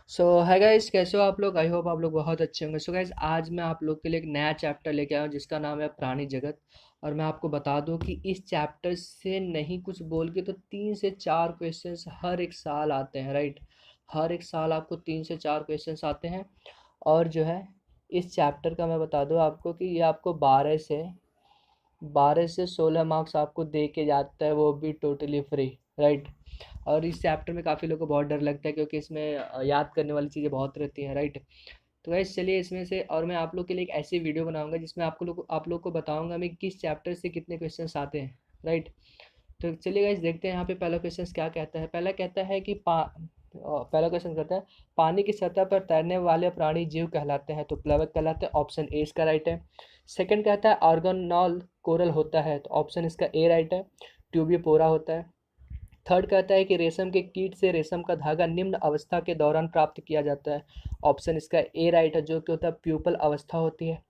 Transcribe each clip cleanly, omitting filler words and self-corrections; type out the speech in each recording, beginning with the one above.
सो है गाइस, कैसे हो आप लोग? आई होप आप लोग बहुत अच्छे होंगे। सो गाइस, आज मैं आप लोग के लिए एक नया चैप्टर लेके आया हूँ जिसका नाम है प्राणी जगत। और मैं आपको बता दूं कि इस चैप्टर से नहीं कुछ बोल के तो 3 से 4 क्वेश्चंस हर एक साल आते हैं, राइट। हर एक साल आपको 3 से 4 क्वेश्चंस आते हैं। और जो है, इस चैप्टर का मैं बता दूं आपको कि ये आपको 12 से 16 मार्क्स आपको दे के जाता है, वो भी टोटली फ्री, राइट। और इस चैप्टर में काफ़ी लोगों को बहुत डर लगता है क्योंकि इसमें याद करने वाली चीज़ें बहुत रहती हैं, राइट। तो गाइस चलिए इसमें से, और मैं आप लोग के लिए एक ऐसी वीडियो बनाऊंगा जिसमें आप लोग को बताऊंगा मैं किस चैप्टर से कितने क्वेश्चंस आते हैं, राइट। तो चलिए गाइस देखते हैं यहाँ पे पहला क्वेश्चन क्या कहता है। पहला कहता है कि पहला क्वेश्चन कहता है पानी की सतह पर तैरने वाले प्राणी जीव कहलाते हैं, तो प्लवक कहलाते हैं। ऑप्शन ए इसका राइट है। सेकंड कहता है ऑर्गेनॉल कोरल होता है, तो ऑप्शन इसका ए राइट है। ट्यूबिपोरा होता है। थर्ड कहता है कि रेशम के कीट से रेशम का धागा निम्न अवस्था के दौरान प्राप्त किया जाता है। ऑप्शन इसका ए राइट है, जो कि होता है प्यूपल अवस्था होती है।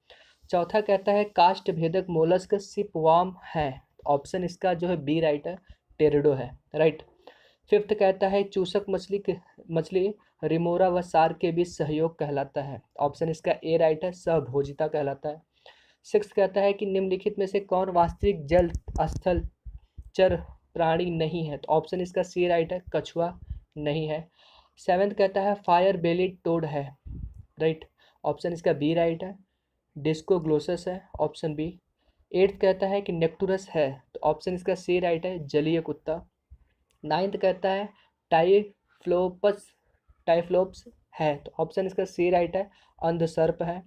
चौथा कहता है काष्ठ भेदक मोलस्क सिपवार्म है। ऑप्शन इसका जो है बी राइट है, टेरिडो है, राइट। फिफ्थ कहता है चूसक मछली रिमोरा व सार के बीच सहयोग कहलाता है। ऑप्शन इसका ए राइट है, सहभोजिता कहलाता है। सिक्स कहता है कि निम्नलिखित में से कौन वास्तविक जल स्थल चर प्राणी नहीं है, तो ऑप्शन इसका सी राइट है, कछुआ नहीं है। सेवेंथ कहता है फायर बेली टोड है, राइट। ऑप्शन इसका बी राइट है। डिस्को ग्लोसस है, ऑप्शन बी। एट्थ कहता है कि नेक्टुरस है, तो ऑप्शन इसका सी राइट है, जलीय कुत्ता। नाइन्थ कहता है टाइफ्लोपस टाइफ्लोप्स है, तो ऑप्शन इसका सी राइट है, अंधसर्प है।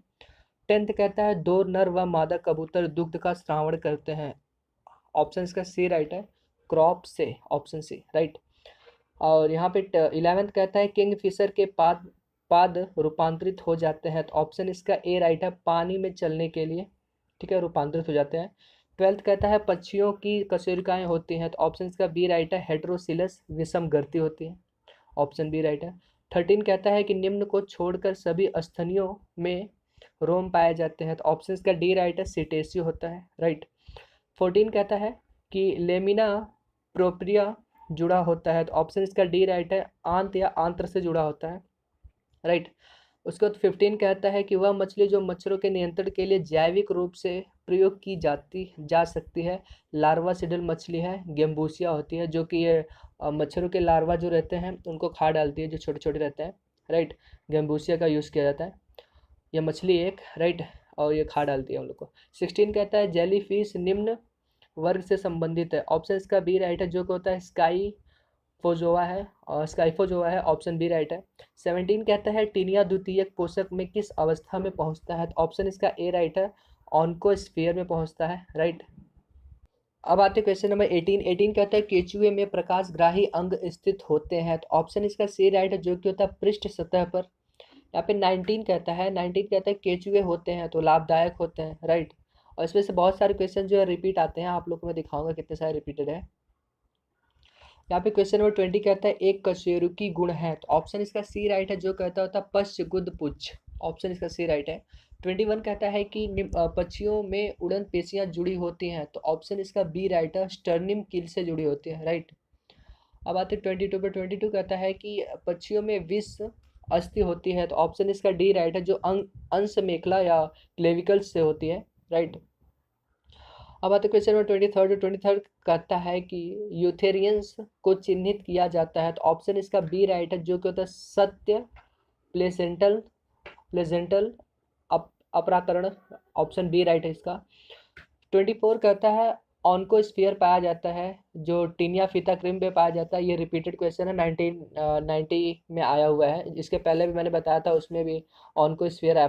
टेंथ कहता है दो नर व मादा कबूतर दुग्ध का श्रावण करते हैं। ऑप्शन इसका सी राइट है, क्रॉप से, ऑप्शन सी, राइट। और यहाँ पे 11th कहता है किंग फिशर के पाद पाद रूपांतरित हो जाते हैं, तो ऑप्शन इसका ए राइट है, पानी में चलने के लिए, ठीक है, रूपांतरित हो जाते हैं। 12th कहता है पक्षियों की कशेरुकाएँ होती हैं, तो ऑप्शन इसका बी राइट है, हेट्रोसिलस विषम गर्ती होती है। ऑप्शन बी राइट है। 13 कहता है कि निम्न को छोड़कर सभी स्तनियों में रोम पाए जाते हैं, तो ऑप्शन इसका डी राइट है, सिटेसी होता है, राइट। 14 कहता है कि लेमिना प्रोप्रिया जुड़ा होता है, तो ऑप्शन इसका डी राइट है, आंत या आंत्र से जुड़ा होता है, राइट। उसके बाद 15 कहता है कि वह मछली जो मच्छरों के नियंत्रण के लिए जैविक रूप से प्रयोग की जाती जा सकती है लार्वा सिडल मछली है, गेम्बूसिया होती है, जो कि ये मच्छरों के लार्वा जो रहते हैं उनको खा डालती है, जो छोटे छोटे रहते हैं, राइट। गेम्बूसिया का यूज़ किया जाता है, यह मछली एक, राइट। और ये खा डालती है उन लोग को। 16 कहता है जेली फिश निम्न वर्ग से संबंधित है। ऑप्शन इसका बी राइट है, जो कि होता है स्काई फोजोआ है, और स्काइफोजोआ है, ऑप्शन बी राइट है। 17 कहता है टीनिया द्वितीयक पोषक में किस अवस्था में पहुंचता है, तो ऑप्शन इसका ए राइट है, ऑनकोस्फीयर में पहुंचता है, राइट। अब आते क्वेश्चन नंबर 18। 18 कहता है केचुए में प्रकाशग्राही अंग स्थित होते हैं, तो ऑप्शन इसका सी राइट है, जो कि होता है पृष्ठ सतह पर। यहाँ पे 19 कहता है केचुए होते हैं तो लाभदायक होते हैं, राइट। और इसमें से बहुत सारे क्वेश्चन जो है रिपीट आते हैं, आप लोग को मैं दिखाऊंगा कितने सारे रिपीटेड है। यहाँ पे क्वेश्चन नंबर 20 कहता है एक कशेरुकी गुण है, तो ऑप्शन इसका सी राइट है, जो कहता होता है पश्च गुद पुच्छ। ऑप्शन इसका सी राइट है। 21 कहता है कि पक्षियों में उड़न पेशियां जुड़ी होती हैं, तो ऑप्शन इसका बी राइट है, स्टर्निम कील से जुड़ी होती है, राइट। अब आते 22 पे। 22 कहता है कि पक्षियों में विष अस्थि होती है, तो ऑप्शन इसका डी राइट है, जो अंश मेखला या क्लेविकल्स से होती है, राइट। अब आते क्वेश्चन नंबर 23rd कहता है कि यूथेरियंस को चिन्हित किया जाता है, तो ऑप्शन इसका बी राइट है, जो कि होता है सत्य प्लेसेंटल प्लेजेंटल अपराकरण। ऑप्शन बी राइट है इसका। 24 कहता है ऑनकोस्फीयर पाया जाता है, जो टीनिया फीता क्रिम पे पाया जाता है। ये रिपीटेड क्वेश्चन है, 1990 में आया हुआ है। इसके पहले भी मैंने बताया था, उसमें भी ऑनकोस्फीयर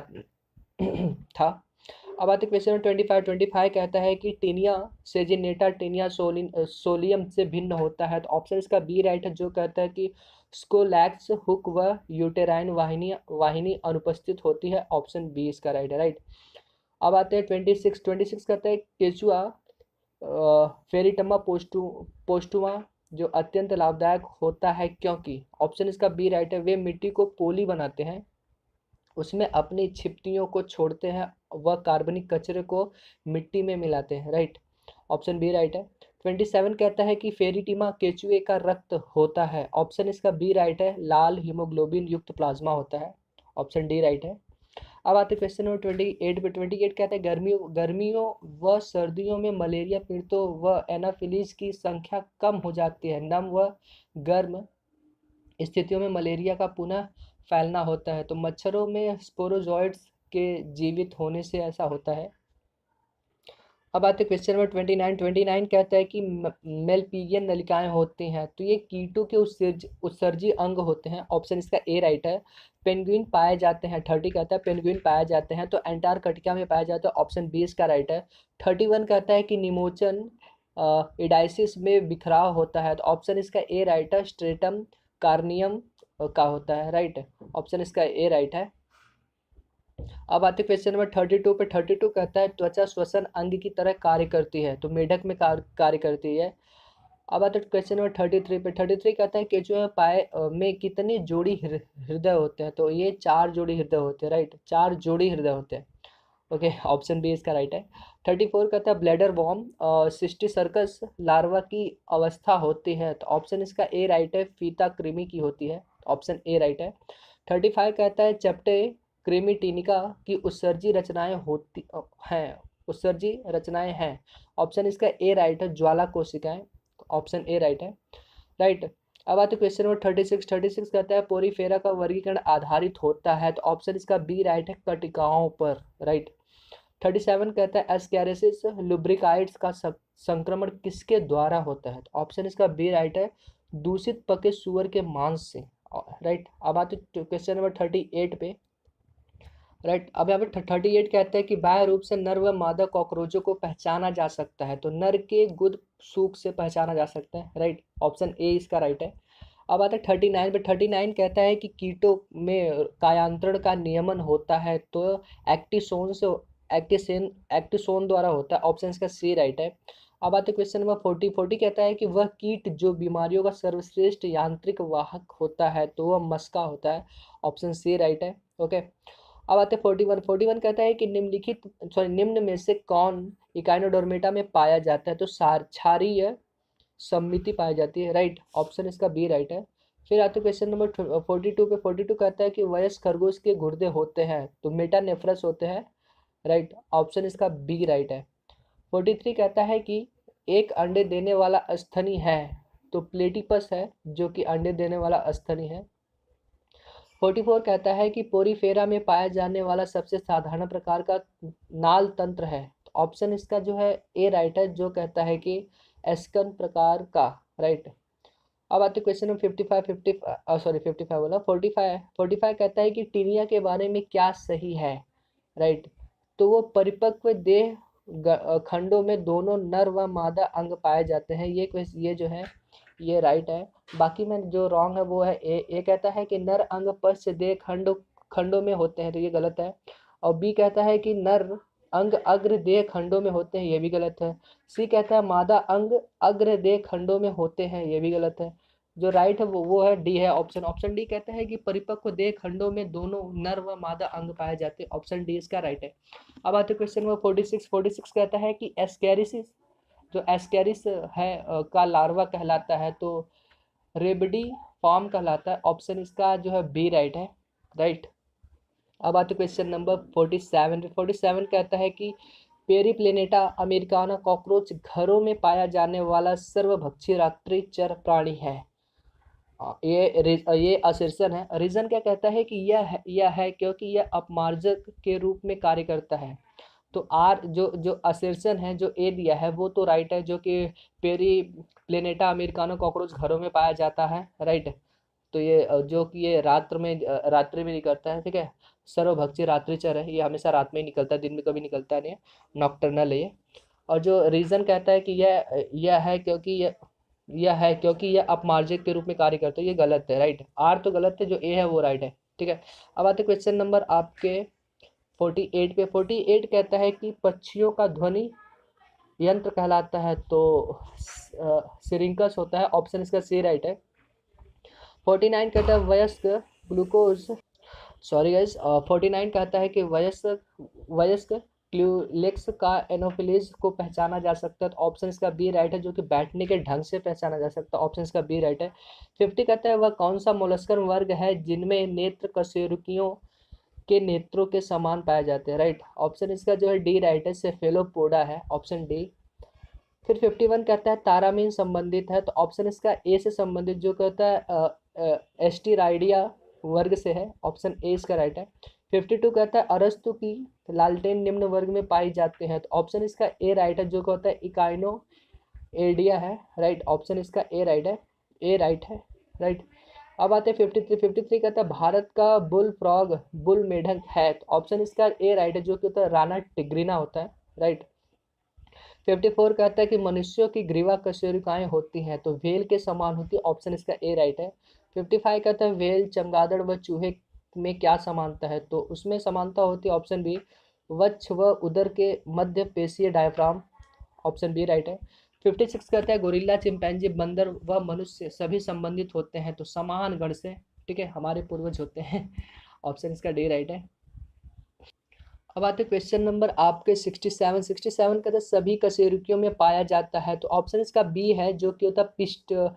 था। अब आते क्वेश्चन नंबर 25 कहता है कि टीनिया सेजिनेटा टीनिया सोलियम से भिन्न होता है, तो ऑप्शन इसका बी राइट है, जो कहता है कि स्कोलैक्स हुक व यूटेराइन वाहिनी वाहिनी अनुपस्थित होती है। ऑप्शन बी इसका राइट है, राइट। अब आते हैं 26 कहता है केचुआ फेरिटमा पोस्टुमा जो अत्यंत लाभदायक होता है, क्योंकि ऑप्शन इसका बी राइट है, वे मिट्टी को पोली बनाते हैं, उसमें अपनी छिपटियों को छोड़ते हैं, वह कार्बनिक कचरे को मिट्टी में मिलाते हैं, राइट। ऑप्शन बी राइट है। 27 कहता है कि फेरिटिमा केचुए का रक्त होता है। ऑप्शन इसका बी राइट है, लाल हीमोग्लोबिन युक्त प्लाज्मा होता है। ऑप्शन डी राइट है। अब आते क्वेश्चन नंबर 28 पे। 28 कहता है गर्मियों व सर्दियों में मलेरिया पीड़ितों व एनाफिलीज की संख्या कम हो जाती है। नम व गर्म स्थितियों में मलेरिया का पुनः फैलना होता है। तो मच्छरों में स्पोरोजोइड्स के जीवित होने से ऐसा होता है। अब आते क्वेश्चन नंबर 29 कहता है कि मेलपीगियन नलिकाएं होती हैं, तो ये कीटों के उत्सर्जी अंग होते हैं। ऑप्शन इसका ए राइट है। पेंगुइन पाए जाते हैं। 30 कहता है पेंगुइन पाए जाते हैं तो एंटार्कटिका में पाया जाता है। ऑप्शन बी इसका राइट है। 31 कहता है कि निमोचन इडाइसिस में बिखराव होता है, तो ऑप्शन इसका ए राइट है। स्ट्रेटम कार्नियम का होता है, राइट। ऑप्शन इसका ए राइट है। अब आते क्वेश्चन नंबर 32 पे। 32 कहता है त्वचा श्वसन अंग की तरह कार्य करती है, तो मेढक में कार्य करती है। अब आते क्वेश्चन नंबर 33 पे। 33 कहता है केंचुए में पाए में कितनी जोड़ी हृदय होते हैं, तो ये 4 जोड़ी हृदय होते हैं, राइट। 4 जोड़ी हृदय होते हैं। ओके, ऑप्शन बी इसका राइट है। 34 कहता है bladder worm cysticercus larva की अवस्था होती है, तो ऑप्शन इसका ए राइट है। फीता कृमि की होती है। ऑप्शन ए राइट है। 35 कहता है चपटे क्रेमिटिनिका की उत्सर्जी रचनाएं होती हैं, उत्सर्जी रचनाएं हैं। ऑप्शन इसका ए राइट है। ज्वाला कोशिकाएं। ऑप्शन ए राइट है, राइट। अब आते क्वेश्चन नंबर 36। 36 कहता है पोरीफेरा का वर्गीकरण आधारित होता है, तो ऑप्शन इसका बी राइट है, कटिकाओं पर, राइट। 37 कहता है एस्कैरिसिस लुब्रिकाइड्स का संक्रमण किसके द्वारा होता है, तो ऑप्शन इसका बी राइट है। दूषित पके सुअर के मांस से, राइट। अब आते क्वेश्चन नंबर 38 पे, राइट। अब यहाँ पे 38 कहते हैं कि बाह्य रूप से नर व मादा कॉकरोचों को पहचाना जा सकता है, तो नर के गुद सूख से पहचाना जा सकता है, राइट। ऑप्शन ए इसका राइट है। अब आता है 39 पे। 39 कहता है कि कीटों में कायांतरण का नियमन होता है, तो एक्टिसोन से एक्टिसोन द्वारा होता है। ऑप्शन इसका सी राइट है। अब आते क्वेश्चन नंबर 40। 40 कहता है कि वह कीट जो बीमारियों का सर्वश्रेष्ठ यांत्रिक वाहक होता है, तो वह मस्का होता है। ऑप्शन सी राइट है, ओके। अब आते 41। 41 कहता है कि निम्न में से कौन इकाइनोडर्मेटा में पाया जाता है, तो क्षारीय सम्मिति पाई जाती है, राइट। ऑप्शन इसका बी राइट है। फिर आते क्वेश्चन नंबर 42 पे। 42 कहता है कि वयस्क खरगोश के गुर्दे होते हैं, तो मेटानेफ्रस होते हैं, राइट। ऑप्शन इसका बी राइट है। 43 कहता है कि एक अंडे देने वाला स्तनी है, तो प्लेटिपस है जो कि अंडे देने वाला स्तनी है। 44 कहता है कि पोरीफेरा में पाया जाने वाला सबसे साधारण प्रकार का नाल तंत्र है, तो ऑप्शन इसका जो है ए राइट है, जो कहता है कि एस्कन प्रकार का, राइट। अब आते क्वेश्चन नंबर 55 बोला 45 कहता है कि टीनिया के बारे में क्या सही है, राइट। तो वो परिपक्व देह खंडों में दोनों नर व मादा अंग पाए जाते हैं, ये जो है ये राइट है। बाकी में जो रॉन्ग है वो है ए कहता है कि नर अंग पश्च देह खंडों में होते हैं, तो ये गलत है। और बी कहता है कि नर अंग अग्र देह खंडों में होते हैं, ये भी गलत है। सी कहता है मादा अंग अग्र देह खंडों में होते हैं, ये भी गलत है। जो राइट है वो है डी है, ऑप्शन डी कहता है कि परिपक्व देह खंडों में दोनों नर व मादा अंग पाए जाते हैं। ऑप्शन डी इसका राइट है। अब आते क्वेश्चन नंबर 46 कहता है कि एस्कैरिसिस जो एस्कैरिस है का लार्वा कहलाता है, तो रेबडी फॉर्म कहलाता है। ऑप्शन इसका जो है बी राइट है, राइट। अब आते क्वेश्चन नंबर 47 कहता है कि पेरिप्लेनेटा अमेरिकाना कॉकरोच घरों में पाया जाने वाला सर्वभक्षी रात्रिचर प्राणी है। ये असर्शन है। रीजन क्या कहता है कि यह है क्योंकि यह अपमार्जक के रूप में कार्य करता है। तो आर जो असर्शन है जो ए दिया है वो तो राइट है, जो कि पेरी प्लेनेटा अमेरिकाना कॉकरोच घरों में पाया जाता है, राइट। तो ये जो कि ये रात्रि में निकलता है, ठीक है। सर्वभक्षी रात्रिचर है, ये हमेशा रात में ही निकलता है, दिन में कभी निकलता नहीं है, नॉकटर्नल है ये। और जो रीज़न कहता है कि यह है क्योंकि यह अपमार्जक के रूप में कार्य करता है, ये गलत है, राइट। आर तो गलत है, जो ए है वो राइट है, ठीक है। अब आते क्वेश्चन नंबर आपके 48 पे। 48 कहता है कि पक्षियों का ध्वनि यंत्र कहलाता है, तो सिरिंकस होता है। ऑप्शन इसका सी राइट है। 49 कहता है वयस्क ग्लूकोज 49 कहता है कि वयस्क क्यूलेक्स का एनोफिलीज को पहचाना जा सकता है, तो ऑप्शन इसका बी राइट है, जो कि बैठने के ढंग से पहचाना जा सकता है, ऑप्शन इसका बी राइट है। 50 कहता है वह कौन सा मोलस्कन वर्ग है जिनमें नेत्र कशेरुकियों के नेत्रों के समान पाए जाते हैं, राइट, ऑप्शन इसका जो है डी राइट है, सेफेलोपोडा है, ऑप्शन डी। फिर 51 कहता है तारामीन संबंधित है, तो ऑप्शन इसका ए से संबंधित जो कहता है एस्टिराइडिया वर्ग से है, ऑप्शन ए इसका राइट है। 52 कहता है अरस्तु की लालटेन निम्न वर्ग में पाई जाते हैं, तो ऑप्शन इसका ए राइट है, जो कहता है इकाइनो एडिया है, राइट, ऑप्शन इसका ए राइट है, ए राइट है, राइट। अब आते हैं 53 कहता है भारत का बुल फ्रॉग बुल मेढक है, तो ऑप्शन इसका ए राइट है, जो कि होता है राना टिग्रिना होता है, राइट। 54 कहता है कि मनुष्यों की ग्रीवा कशेरुकाएं होती हैं, तो व्हेल के समान होती है, ऑप्शन इसका ए राइट है। 55 कहता है व्हेल चमगादड़ व चूहे में क्या समानता है, तो उसमें समानता होती है, ऑप्शन बी, वक्ष व उदर के मध्य पेशीय डायफ्राम, ऑप्शन बी राइट है। 56 कहता है गोरिल्ला चिंपैंजी बंदर व मनुष्य सभी संबंधित होते हैं, तो समान गण से, ठीक है, हमारे पूर्वज होते हैं, ऑप्शन इसका डी राइट है। अब आते क्वेश्चन नंबर आपके 67 का, तो सभी कशेरुकियों में पाया जाता है, तो ऑप्शन इसका बी है, जो कि होता है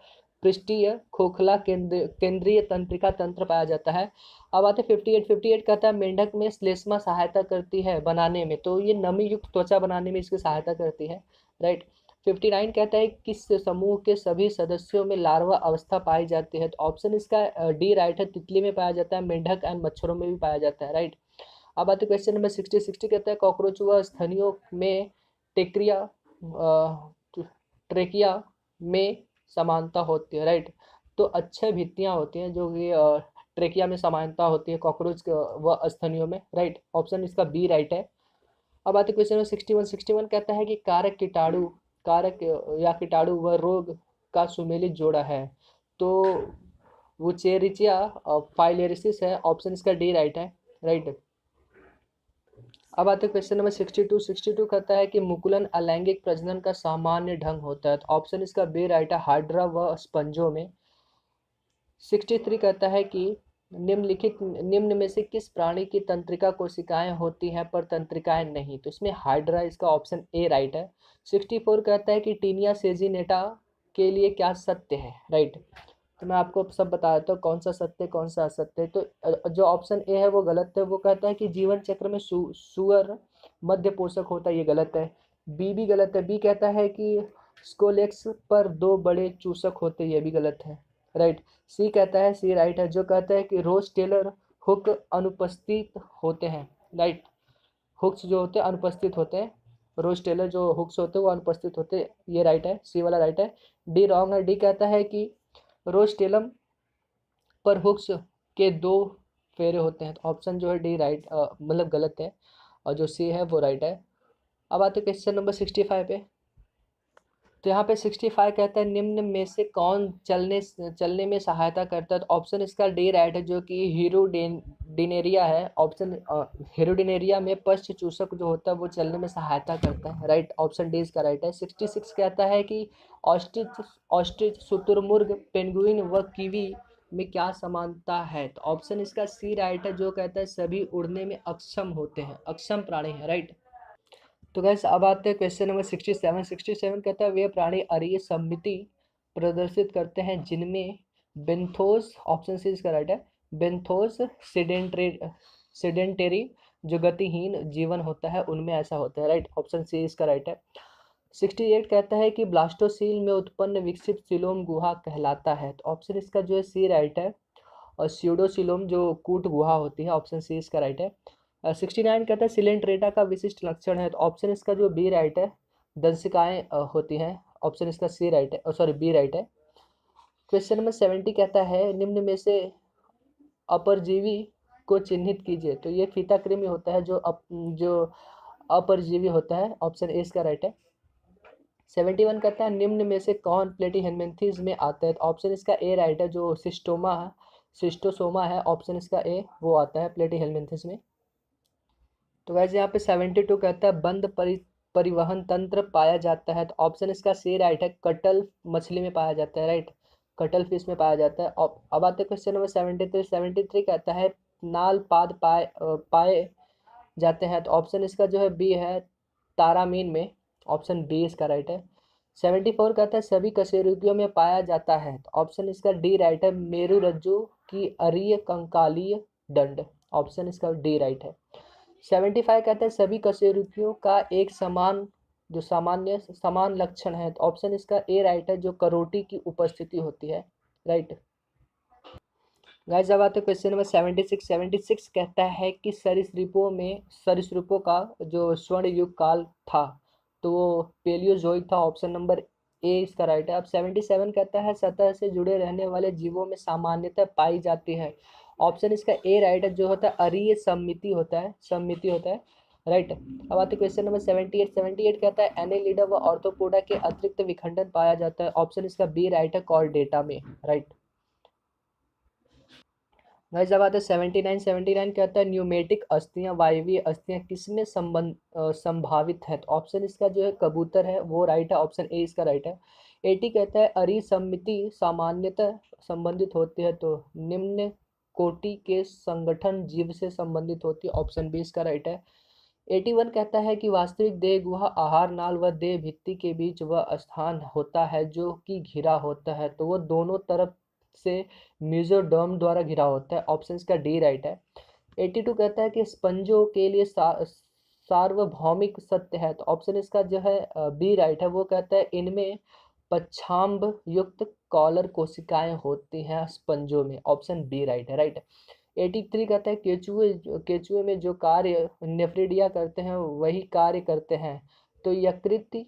पृष्ठीय खोखला केंद्रीय तंत्रिका तंत्र पाया जाता है। अब आते 58 कहता है मेंढक में श्लेष्मा सहायता करती है बनाने में, तो ये नमी युक्त त्वचा बनाने में इसकी सहायता करती है, राइट। 59 कहता है किस समूह के सभी सदस्यों में लार्वा अवस्था पाई जाती है, तो ऑप्शन इसका डी राइट है, तितली में पाया जाता है, मेंढक एंड मच्छरों में भी पाया जाता है, राइट। अब आते क्वेश्चन नंबर 60 कहता है कॉकरोच व स्तनियों में टेक्रिया ट्रेकिया में समानता होती है, राइट, तो अच्छे भित्तियां होती हैं जो कि ट्रेकिया में समानता होती है कॉकरोच व स्तनियों में, राइट, ऑप्शन इसका बी राइट है। अब आते क्वेश्चन नंबर 61 कहता है कि कारक या कीटाणु व रोग का सुमेलित जोड़ा है, तो वुचेरिचिया फाइलेरिसिस है, ऑप्शन इसका डी राइट है, राइट। अब आते क्वेश्चन नंबर 62 कहता है कि मुकुलन अलैंगिक प्रजनन का सामान्य ढंग होता है, तो ऑप्शन इसका बी राइट है, हाइड्रा व स्पंजों में। 63 कहता है कि निम्न में से किस प्राणी की तंत्रिका कोशिकाएं होती हैं पर तंत्रिकाएं नहीं, तो इसमें हाइड्रा इसका ऑप्शन ए राइट है। 64 कहता है कि टीनिया सेजिनेटा के लिए क्या सत्य है, राइट, तो मैं आपको सब बता देता हूँ कौन सा सत्य कौन सा असत्य है। तो जो ऑप्शन ए है वो गलत है, वो कहता है कि जीवन चक्र में सुअर मध्य पोषक होता है, ये गलत है। बी भी गलत है, बी कहता है कि स्कोलेक्स पर दो बड़े चूसक होते हैं, ये भी गलत है, राइट। सी कहता है, सी राइट है, जो कहता है कि रोज टेलर हुक अनुपस्थित होते हैं, राइट, हुक्स जो होते हैं अनुपस्थित होते हैं, रोज टेलर जो हुक्स होते हैं वो अनुपस्थित होते हैं, ये राइट है, सी वाला राइट है। डी रॉन्ग है, डी कहता है कि रोस्टेलम पर हुक्स के दो फेरे होते हैं, तो ऑप्शन जो है डी राइट मतलब गलत है, और जो सी है वो राइट है। अब आते क्वेश्चन नंबर 65 पे, तो यहाँ पे 65 कहता है निम्न में से कौन चलने में सहायता करता है, तो ऑप्शन इसका डी राइट है, जो कि हीरोडिनेरिया है, ऑप्शन हीरोडिनेरिया में पश्च चूसक जो होता है वो चलने में सहायता करता है, राइट, ऑप्शन डी इसका राइट है। 66 कहता है कि ऑस्ट्रिच ऑस्ट्रिच शुतुरमुर्ग पेंगुइन व कीवी में क्या समानता है, तो ऑप्शन इसका सी राइट है, जो कहता है सभी उड़ने में अक्षम होते हैं, अक्षम प्राणी है, राइट। तो गैस अब आते हैं क्वेश्चन नंबर 67 कहता है वे प्राणी अरीय सम्मिति प्रदर्शित करते हैं जिनमें बेंथोस, ऑप्शन सी इसका राइट है, बेंथोस सेडेंटेरी जो गतिहीन जीवन होता है उनमें ऐसा होता है, राइट, ऑप्शन सी इसका राइट है। 68 कहता है कि ब्लास्टोसील में उत्पन्न विकसित सिलोम गुहा कहलाता है, तो ऑप्शन इसका जो है सी राइट है, और स्यूडोसिलोम जो कूट गुहा होती है, ऑप्शन सी इसका राइट है। 69 कहता है सिलेंट्रेटा का विशिष्ट लक्षण है, तो ऑप्शन इसका जो बी राइट है, दंशिकाएं होती हैं, ऑप्शन इसका सी राइट है, सॉरी बी राइट है। क्वेश्चन नंबर 70 कहता है निम्न में से अपरजीवी को चिन्हित कीजिए, तो ये फीता कृमि होता है जो अपरजीवी होता है, ऑप्शन ए इसका राइट है। 71 कहता है निम्न में से कौन प्लेटीहेलमिन्थेस में आता है, तो ऑप्शन इसका ए राइट है, जो सिस्टोसोमा है, ऑप्शन इसका ए वो आता है प्लेटीहेलमिन्थेस में। तो वैसे यहाँ पे 72 कहता है बंद परिवहन तंत्र पाया जाता है, तो ऑप्शन इसका सी राइट है, कटल मछली में पाया जाता है, राइट, कटल फिश में पाया जाता है। अब आते क्वेश्चन नंबर 73 कहता है नाल पाद पाए जाते हैं। तो ऑप्शन इसका जो है बी है, तारामीन में। ऑप्शन बी इसका राइट है। 74 कहता है सभी कशेरुकियों में पाया जाता है। तो ऑप्शन इसका डी राइट है, मेरुरज्जु की अरीय कंकालीय दंड। ऑप्शन इसका डी राइट है। 75 कहता है सभी कशेरुकियों का एक समान जो सामान्य समान लक्षण है। तो ऑप्शन इसका ए राइट है, जो करोटी की उपस्थिति होती है, राइट। गाइस जब आते क्वेश्चन नंबर 76। 76 कहता है कि सरीसृपों का जो स्वर्ण युग काल था तो वो पेलियोजोइक था। ऑप्शन नंबर ए इसका राइट है। अब 77 कहता है सतह से जुड़े रहने वाले जीवों में सामान्यतः पाई जाती है। ऑप्शन इसका ए राइट है, जो होता है अरीय सममिति होता है, राइट। अब आते क्वेश्चन नंबर 78। 78 कहता है एनेलिडा व ऑर्थोपोडा के अतिरिक्त विखंडन पाया जाता है। ऑप्शन इसका बी राइट है, कॉर्डेटा में, राइट। भाई जब आते 79। 79 कहता है न्यूमेटिक अस्थियां वायवीय अस्थियां किसमें संभावित है। तो ऑप्शन इसका जो है कबूतर है, वो राइट है। ऑप्शन ए इसका राइट है। 80 कहता है अरिसमिति सामान्यतः संबंधित होती है तो निम्न कोटि के संगठन जीव से संबंधित होती है। ऑप्शन बी इसका राइट है। 81 कहता है कि वास्तविक देह गुहा आहार नाल व देह भित्ति के बीच वह स्थान होता है जो कि घिरा होता है, तो वो दोनों तरफ से म्यूजोडर्म द्वारा घिरा होता है। ऑप्शन का डी राइट है। 82 कहता है कि स्पंजों के लिए सार्वभौमिक सत्य है। तो ऑप्शन इसका जो है बी राइट है। वो कहता है इनमें पच्छाम्ब युक्त कॉलर कोशिकाएं होती हैं स्पंजों में। ऑप्शन बी राइट है, राइट। 83 कहता है केचुए में जो कार्य नेफ्रिडिया करते हैं वही कार्य करते हैं, तो यकृत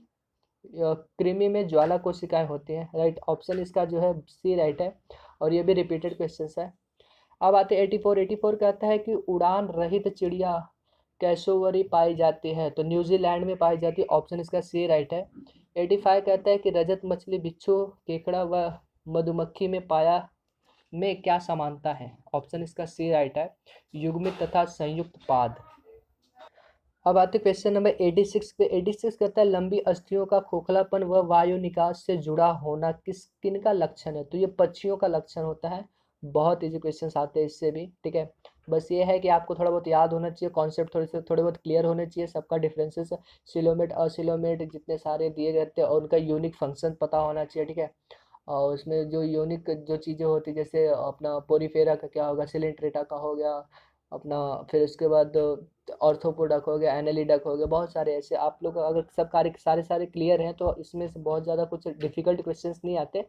कृमि में ज्वाला कोशिकाएं होती हैं, राइट। ऑप्शन इसका जो है सी राइट है, और ये भी रिपीटेड क्वेश्चन है। अब आते 84। 84 कहता है कि उड़ान रहित चिड़िया कैसोवरी पाई जाती है, तो न्यूजीलैंड में पाई जाती है। ऑप्शन इसका सी राइट है। 85 कहता है कि रजत मछली बिच्छू केकड़ा व मधुमक्खी में क्या समानता है। ऑप्शन इसका सी राइट है, युग्मित तथा संयुक्त पाद। अब आते क्वेश्चन नंबर 86 पे। 86 कहता है लंबी अस्थियों का खोखलापन व वायु निकास से जुड़ा होना किनका लक्षण है। तो ये पक्षियों का लक्षण होता है। बहुत इजी क्वेश्चन आते हैं इससे भी, ठीक है। बस ये है कि आपको थोड़ा बहुत याद होना चाहिए, कॉन्सेप्ट थोड़े बहुत क्लियर होने चाहिए, सबका डिफरेंसेस सिलोमेट असिलोमेट जितने सारे दिए गए थे और उनका यूनिक फंक्शन पता होना चाहिए, ठीक है। और उसमें जो यूनिक जो चीज़ें होती जैसे अपना पोरीफेरा का क्या होगा, सिलेंट्रेटा का हो गया अपना, फिर उसके बाद ऑर्थोपोडा हो गया, एनालिडा हो गया, बहुत सारे ऐसे। आप लोग अगर सब कार्य सारे क्लियर हैं तो इसमें से बहुत ज़्यादा कुछ डिफिकल्ट क्वेश्चंस नहीं आते।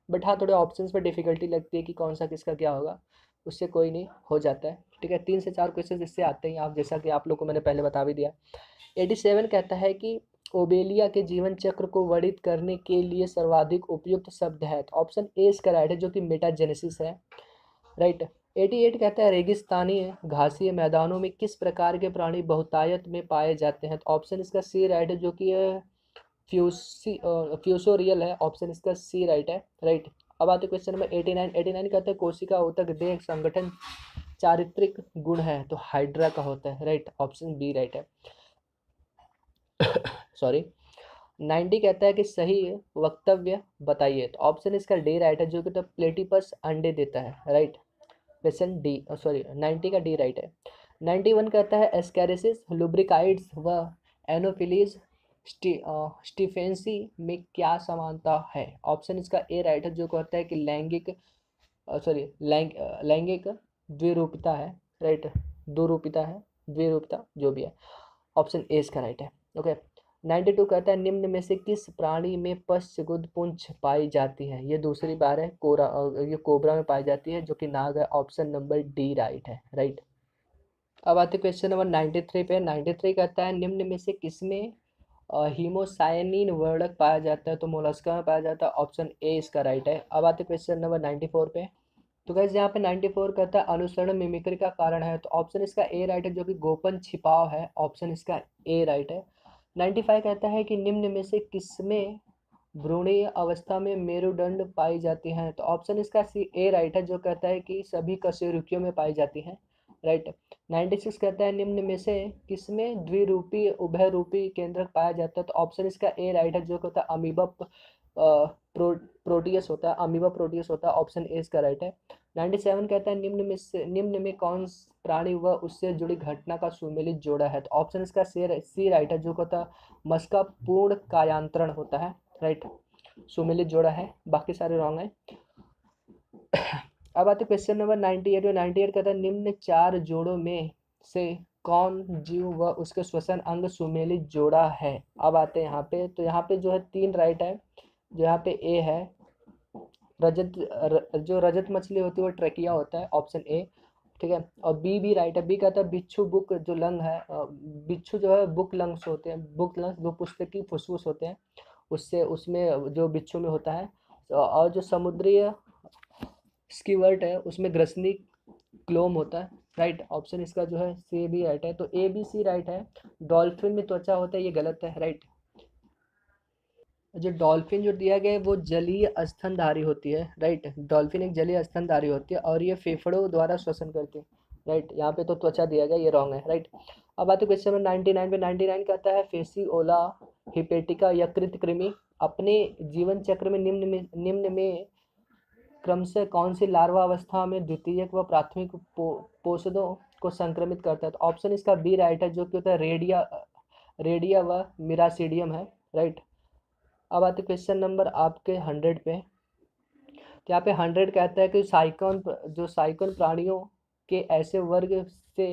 बट हाँ, थोड़े ऑप्शंस पर डिफिकल्टी लगती है कि कौन सा किसका क्या होगा, उससे कोई नहीं, हो जाता है, ठीक है। 3 से 4 क्वेश्चन इससे आते हैं, आप जैसा कि आप लोग को मैंने पहले बता भी दिया। 87 कहता है कि ओबेलिया के जीवन चक्र को वर्णित करने के लिए सर्वाधिक उपयुक्त शब्द है। तो ऑप्शन ए इसका राइट है, जो कि मेटाजेनेसिस है, राइट। 88 कहता है रेगिस्तानी घासीय मैदानों में किस प्रकार के प्राणी बहुतायत में पाए जाते हैं। तो ऑप्शन इसका सी राइट है, जो कि फ्यूसोरियल है। ऑप्शन इसका सी राइट है, राइट। अब आते क्वेश्चन नंबर 89। 89 कहता है कोशिका ऊतक देह संगठन चारित्रिक गुण है, तो हाइड्रा का होता है, राइट। ऑप्शन बी राइट है, सॉरी। 90 कहता है कि सही वक्तव्य बताइए। तो ऑप्शन इसका डी राइट है, जो कि प्लेटिपस अंडे देता है, राइट। क्वेश्चन डी, सॉरी 90 का डी राइट है। 91 कहता है एस्कैरिसिस लुब्रिकाइड्स व एनोफिलीज स्टीफेंसी में क्या समानता है। ऑप्शन इसका ए राइट है, जो कहता है कि लैंगिक द्विरूपता है, राइट। द्विरूपता जो भी है। ऑप्शन ए इसका राइट है, ओके। 92 कहता है निम्न में से किस प्राणी में पश्चगुद पुंछ पाई जाती है। ये दूसरी बार है, ये कोबरा में पाई जाती है, जो कि नाग है। ऑप्शन नंबर डी राइट है, राइट। अब आते क्वेश्चन नंबर 93 पे। 93 कहता है निम्न में से किसमें हीमोसायनिन वर्णक पाया जाता है। तो मोलस्का में पाया जाता है। ऑप्शन ए इसका राइट है। अब आते क्वेश्चन नंबर 94 पे। तो गैस यहाँ पे 94 कहता है अनुसरण मिमिक्री का कारण है। तो ऑप्शन इसका ए राइट है, जो कि गोपन छिपाव है। ऑप्शन इसका ए राइट है। 95 कहता है कि निम्न में से किसमें भ्रूणीय अवस्था में मेरुदंड पाई जाती हैं। तो ऑप्शन इसका सी ए राइट है, जो कहता है कि सभी कशेरुकियों में पाई जाती हैं, राइट। 96 कहता है निम्न में से किसमें द्विरूपी उभयरूपी केंद्रक पाया जाता है। तो ऑप्शन इसका ए राइट है, जो कहता है प्रोटियस होता है, अमीबा प्रोटियस होता है। ऑप्शन ए इसका राइट है। 97 कहता है निम्न में कौन प्राणी व उससे जुड़ी घटना का सुमेलित जोड़ा है? तो ऑप्शन इसका सी राइट है, जो कहता है मस्का पूर्ण कायांतरण होता है, राइट। सुमेलित जोड़ा है, बाकी सारे रॉन्ग है। अब आते क्वेश्चन नंबर 98 में। 98 कहता है निम्न चार जोड़ों में से कौन जीव व उसके श्वसन अंग सुमेलित जोड़ा है? अब आते हैं यहाँ पे, तो यहाँ पे जो है 3 राइट है। जो यहाँ पे ए है, जो रजत मछली होती है वो ट्रेकिया होता है, ऑप्शन ए, ठीक है। और बी भी राइट है। बी कहता है बिच्छू बुक जो लंग है, बिच्छू जो है बुक लंग्स होते हैं, बुक लंग्स जो पुस्तकी फुसफुस होते हैं, उससे उसमें जो बिच्छू में होता है। और जो समुद्री स्कीवर्ट है उसमें ग्रसनी क्लोम होता है, राइट। ऑप्शन इसका जो है सी भी राइट है, तो ए बी सी राइट है। डॉल्फिन में त्वचा होता है, ये गलत है, राइट। जो डॉल्फिन जो दिया गया है वो जलीय स्तनधारी होती है, राइट। डॉल्फिन एक जलीय स्तनधारी होती है और ये फेफड़ों द्वारा श्वसन करती है, राइट। यहाँ पे तो त्वचा दिया गया, ये रॉन्ग है, राइट। अब आते क्वेश्चन नंबर 99 पे। 99 कहता है फेसिओला हिपेटिका यकृत कृमि अपने जीवन चक्र में निम्न में क्रमशः कौन सी लार्वा अवस्था में द्वितीयक व प्राथमिक पोषदों को संक्रमित करता है? तो ऑप्शन इसका बी राइट है, जो कि होता है रेडिया व मिरासीडियम है, राइट। अब आते क्वेश्चन नंबर आपके 100 पे। तो यहाँ पे 100 कहता है कि साइकोन प्राणियों के ऐसे वर्ग से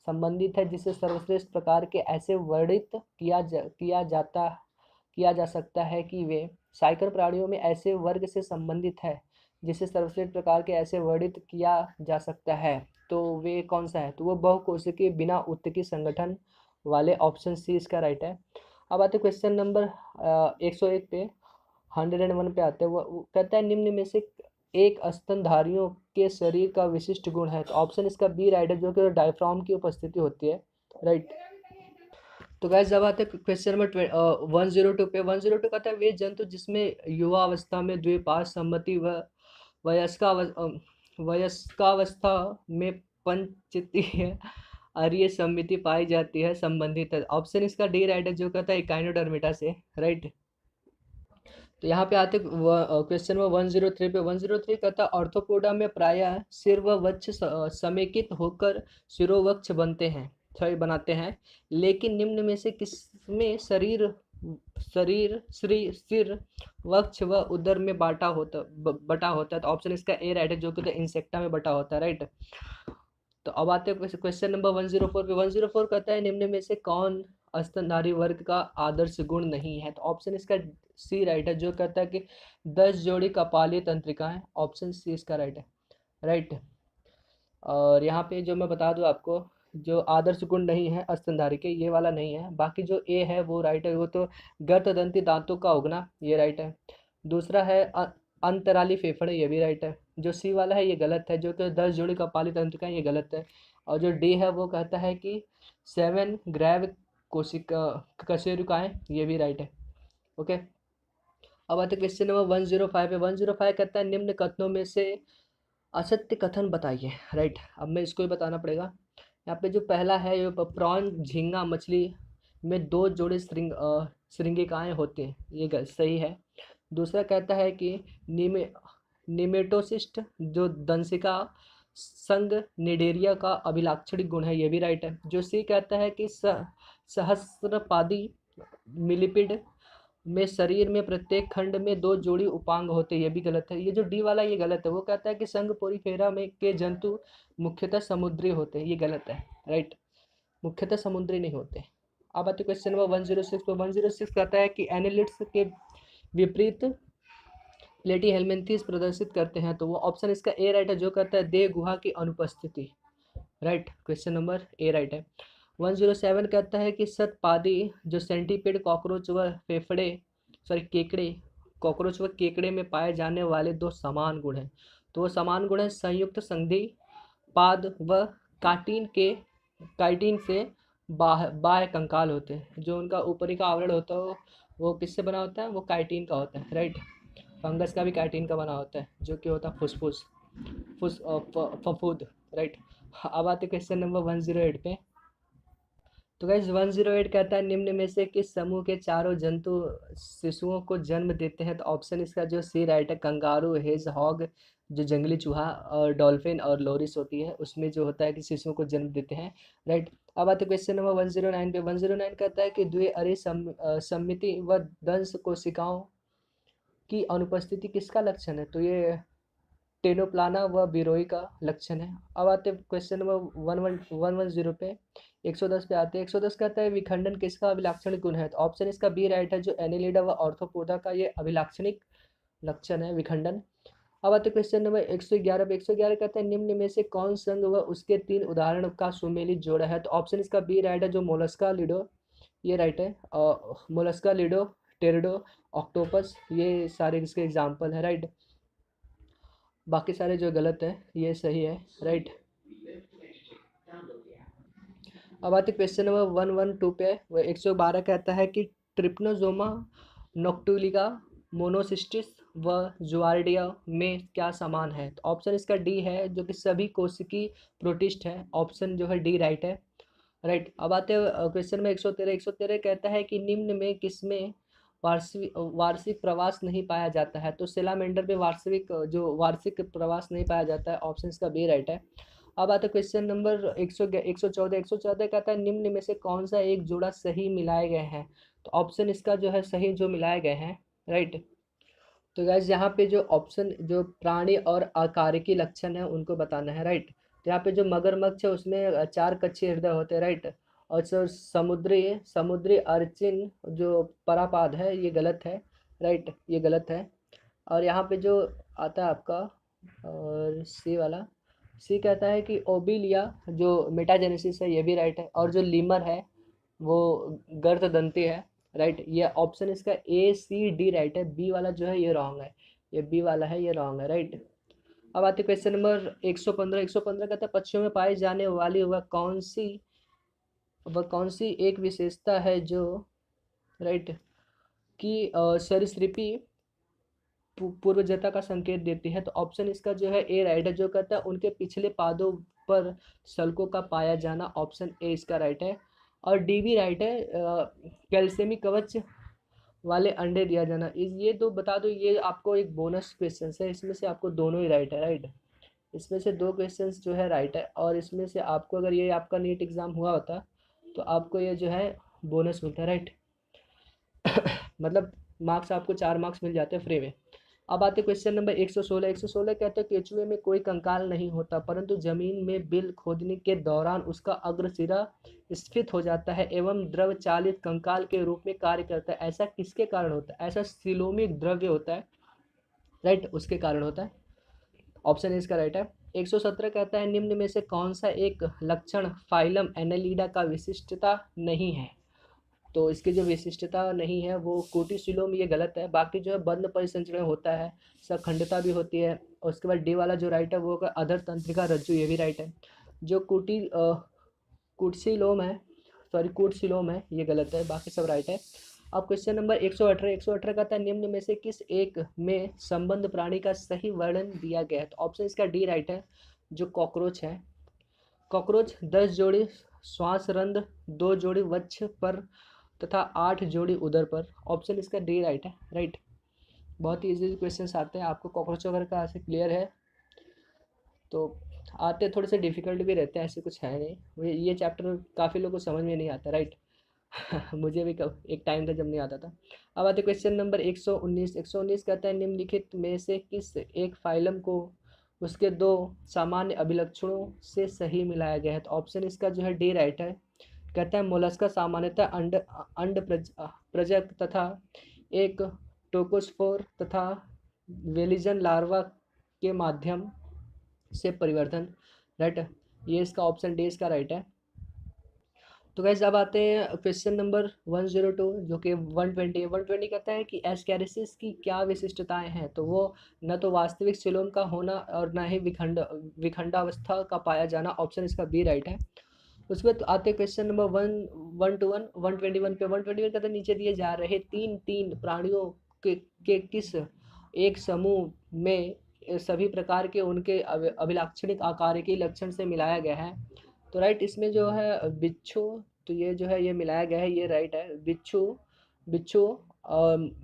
संबंधित है जिसे सर्वश्रेष्ठ प्रकार के ऐसे वर्णित किया जा सकता है कि वे साइकोन प्राणियों में ऐसे वर्ग से संबंधित है जिसे सर्वश्रेष्ठ प्रकार के ऐसे वर्णित किया जा सकता है, तो वे कौन सा है? तो वो बहुकोशिकीय बिना उत्तकी संगठन वाले, ऑप्शन सी इसका राइट है। अब आते क्वेश्चन नंबर 101 पे। 101 पे आते हैं। वो कहता है निम्न में से एक स्तनधारियों के शरीर का विशिष्ट गुण है? तो ऑप्शन इसका बी राइट है, जो कि डायफ्राम की उपस्थिति होती है, राइट। तो गैस जब आते हैं क्वेश्चन नंबर 102 पे। 102 कहता है वे जंतु जिसमें युवा अवस्था में द्विपार्श्व सम्मति व वयस्कावस्था में पंचतीय आर्य सम्मिति पाई जाती है, संबंधित है। ऑप्शन इसका डी राइट है, जो कहता है इकाइनोडर्मिटा से, राइट। तो यहाँ पे आते क्वेश्चन नंबर 103 पे। 103 कहता है ऑर्थोपोडा में प्रायः सिर व वक्ष समेकित होकर शिरोवक्ष बनाते हैं, लेकिन निम्न में से किसमें सिर वक्ष व उदर में बटा होता है? तो ऑप्शन इसका ए राइट है, जो कि इंसेक्टा में बटा होता है, राइट। तो अब आते हैं क्वेश्चन नंबर 104 पे। 104 कहता है निम्न में से कौन स्तनधारी वर्ग का आदर्श गुण नहीं है? तो ऑप्शन इसका सी राइट है, जो कहता है कि 10 जोड़ी कपाली तंत्रिकाएं, ऑप्शन सी इसका राइट है, राइट। और यहाँ पे जो मैं बता दूं आपको, जो आदर्श गुण नहीं है स्तनधारी के, ये वाला नहीं है। बाकी जो ए है वो राइट है, वो तो गर्तदंती दांतों का उगना, ये राइट है। दूसरा है अंतराली फेफड़े, ये भी राइट है। जो सी वाला है ये गलत है, जो कि 10 जोड़ी कपाली तंत्रिकाएं, ये गलत है। और जो डी है वो कहता है कि 7 ग्रैव कोशिका कशेरुकाएं, ये भी राइट है, ओके। अब आते क्वेश्चन नंबर 105 पे। 105 कहता है निम्न कथनों में से असत्य कथन बताइए, राइट। अब मैं इसको ही बताना पड़ेगा। यहाँ पे जो पहला है, ये प्रॉन झींगा मछली में 2 जोड़े श्रृंगिकाएँ होते हैं, ये सही है। दूसरा कहता है कि निमेटोसिस्ट जो दंशिका संग निडेरिया का अभिलाक्षणिक गुण है, ये भी राइट है। जो सी कहता है कि सहस्रपादी मिलिपिड में शरीर में प्रत्येक खंड में 2 जोड़ी उपांग होते हैं, ये भी गलत है। ये जो डी वाला ये गलत है, वो कहता है कि संघ पोरीफेरा में के जंतु मुख्यतः समुद्री होते हैं, ये गलत है, राइट। मुख्यतः समुद्री नहीं होते। अब आते क्वेश्चन नंबर 106 पे। 106 कहता है कि एनालिट्स के विपरीत प्लेटी हेलमिंथीज प्रदर्शित करते हैं, तो वो ऑप्शन इसका ए राइट है, जो कहता है देह गुहा की अनुपस्थिति, right. Question number A right है। 107 कहता है कि शतपादी जो सेंटीपेड कॉकरोच व केकड़े में पाए जाने वाले 2 समान गुण हैं, तो वो समान गुण है संयुक्त संधि पाद व काइटिन से बाह्य कंकाल होते हैं। जो उनका ऊपरी का आवरण होता है वो किससे बना होता है? वो काइटिन का होता है, राइट। फंगस का भी काइटिन का बना होता है, जो कि होता है फफूद, राइट। अब आते क्वेश्चन नंबर 108 पे। तो गाइस 108 कहता है निम्न में से किस समूह के चारों जंतु शिशुओं को जन्म देते हैं? तो ऑप्शन इसका जो सी राइट है, कंगारू, हेज हॉग, जो जंगली चूहा, और डॉल्फिन और लोरिस होती है, उसमें जो होता है कि शिशुओं को जन्म देते हैं, राइट। अब आते क्वेश्चन नंबर 109 पे। 109 कहता है कि द्विअरी सममिति व दंश कोशिकाओं की अनुपस्थिति किसका लक्षण है? तो ये टेनोप्लाना व बिरोई का लक्षण है। अब आते हैं क्वेश्चन नंबर 110 पे। 110 पे आते हैं। 110 कहता है विखंडन किसका अभिलाक्षणिक गुण है? तो ऑप्शन इसका बी राइट है, जो एनिलिडा व ऑर्थोपोडा का ये अभिलाक्षणिक लक्षण है विखंडन। अब आते क्वेश्चन नंबर 111 पे। 111 कहता है निम्न में से कौन संघ व उसके 3 उदाहरण का सुमेलित जोड़ा है? तो ऑप्शन इसका बी राइट है, जो मोलस्का लिडो, ये राइट है। मोलस्का लिडो, टेरिडो, ऑक्टोपस, ये सारे इसके एग्जाम्पल है, राइट। बाकी सारे जो गलत है ये सही है, राइट। अब आते क्वेश्चन नंबर 112 पे। वह 112 कहता है कि ट्रिप्नोजोमा नोक्टुलिका मोनोसिस्टिस व जुआर्डिया में क्या समान है? तो ऑप्शन इसका डी है, जो कि सभी कोशिकी प्रोटिस्ट है। ऑप्शन जो है डी राइट है, राइट। अब आते हैं क्वेश्चन में 113। 113 कहता है कि निम्न में किसमें वार्षिक प्रवास नहीं पाया जाता है? तो सेलामेंडर में वार्षिक प्रवास नहीं पाया जाता है। ऑप्शन इसका बी राइट है। अब आता है क्वेश्चन नंबर 114। 114 कहता है निम्न में से कौन सा एक जोड़ा सही मिलाए गए हैं? तो ऑप्शन इसका जो है सही जो मिलाए गए हैं, राइट। तो गैस यहाँ पे जो ऑप्शन जो प्राणी और आकारिकी लक्षण है उनको बताना है, राइट। तो यहाँ पे जो मगरमच्छ है उसमें 4 कच्चे हृदय होते हैं, राइट। और जो समुद्री समुद्री अर्चिन जो परापाद है ये गलत है, राइट, ये गलत है। और यहाँ पे जो आता है आपका और सी वाला, सी कहता है कि ओबिलिया जो मेटाजेनेसिस है ये भी राइट है। और जो लीमर है वो गर्ददंती है, राइट। ये ऑप्शन इसका ए सी डी राइट है, बी वाला जो है ये रॉन्ग है, ये बी वाला है ये रॉन्ग है, राइट। अब आते क्वेश्चन नंबर 115। 115 कहता है पक्षियों में पाई जाने वाली वह कौन सी एक विशेषता है जो, राइट, कि सरीसृपी पूर्वजता का संकेत देती है? तो ऑप्शन इसका जो है ए राइट है, जो कहता है उनके पिछले पादों पर सल्कों का पाया जाना। ऑप्शन ए इसका राइट है। और डी भी राइट है, कैल्शियमी कवच वाले अंडे दिया जाना। इस ये तो बता दो, ये आपको एक बोनस क्वेश्चन है, इसमें से आपको दोनों ही राइट है, राइट। इसमें से 2 क्वेश्चंस जो है राइट है, और इसमें से आपको अगर ये आपका नीट एग्ज़ाम हुआ होता तो आपको ये जो है बोनस मिलता है, राइट। मतलब मार्क्स आपको 4 मार्क्स मिल जाते हैं फ्री में। अब आते क्वेश्चन नंबर 116। 116 कहते हैं केचुए में कोई कंकाल नहीं होता, परंतु जमीन में बिल खोदने के दौरान उसका अग्रसिरा स्फीत हो जाता है एवं द्रव चालित कंकाल के रूप में कार्य करता है। ऐसा किसके कारण होता है? ऐसा सिलोमिक द्रव्य होता है, राइट, उसके कारण होता है। ऑप्शन इसका राइट है। 117 कहता है निम्न में से कौन सा एक लक्षण फाइलम एनेलिडा का विशिष्टता नहीं है? तो इसकी जो विशिष्टता नहीं है वो कोटिसिलोम, ये गलत है। बाकी जो है बंद परिसंचरण होता है, सखंडता भी होती है। और उसके बाद डी वाला जो राइट है वो होगा अधर तंत्रिका रज्जु, ये भी राइट है। जो कुटसिलोम है, सॉरी कूटसिलोम है, ये गलत है। बाकी सब राइट है। अब क्वेश्चन नंबर 118। 118 कहता है निम्न में से किस एक में संबंध प्राणी का सही वर्णन दिया गया है? तो ऑप्शन इसका डी राइट है, जो कॉकरोच है। कॉकरोच 10 जोड़ी श्वासरंध्र, 2 जोड़ी वक्ष पर तथा 8 जोड़ी उदर पर। ऑप्शन इसका डी राइट है, राइट। बहुत ही इजी क्वेश्चंस आते हैं आपको कॉकरोच वगैरह का, ऐसे क्लियर है तो आते थोड़े से डिफिकल्ट भी रहते हैं, ऐसे कुछ है नहीं। ये चैप्टर काफ़ी लोगों को समझ में नहीं आता, राइट। मुझे भी एक टाइम था जब नहीं आता था। अब आते क्वेश्चन नंबर 119। 119 कहता है निम्नलिखित में से किस एक फाइलम को उसके 2 सामान्य अभिलक्षणों से सही मिलाया गया है? तो ऑप्शन इसका जो है डी राइट है। कहता है मोलस्का सामान्यतः अंड प्रजक तथा एक टोकोस्फोर तथा वेलिजन लार्वा के माध्यम से परिवर्तन, राइट। ये इसका ऑप्शन डी इसका राइट है। तो गाइस अब आते हैं क्वेश्चन नंबर 102, जो कि 120 है। 120 कहता है कि एस्कैरिसिस की क्या विशिष्टताएं हैं? तो वो न तो वास्तविक सिलोम का होना और न ही विखंडावस्था का पाया जाना। ऑप्शन इसका बी राइट है। उसके बाद आते क्वेश्चन नंबर 121 पे। 121 कहते हैं नीचे दिए जा रहे तीन प्राणियों के किस एक समूह में सभी प्रकार के उनके अभिलाक्षणिक आकार के लक्षण से मिलाया गया है? तो राइट, इसमें जो है बिच्छू, तो ये जो है ये मिलाया गया है, ये राइट है। बिच्छू बिच्छू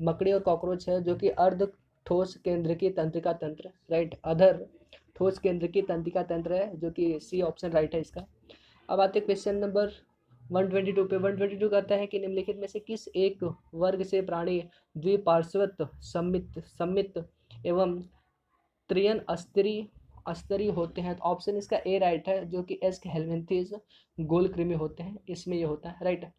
मकड़ी और कॉकरोच है जो कि अर्ध ठोस केंद्रकीय तंत्रिका तंत्र, राइट। अधर ठोस केंद्रकीय तंत्रिका तंत्र है, जो कि सी ऑप्शन राइट है इसका। अब आते क्वेश्चन नंबर 122 पे। 122 कहता है कि निम्नलिखित में से किस एक वर्ग से प्राणी द्विपार्श्वत सम्मित एवं त्रियन स्तरीय होते हैं। तो ऑप्शन इसका ए राइट है, जो कि एस्क हेलमिंथेस गोल कृमि होते हैं, इसमें ये होता है, राइट।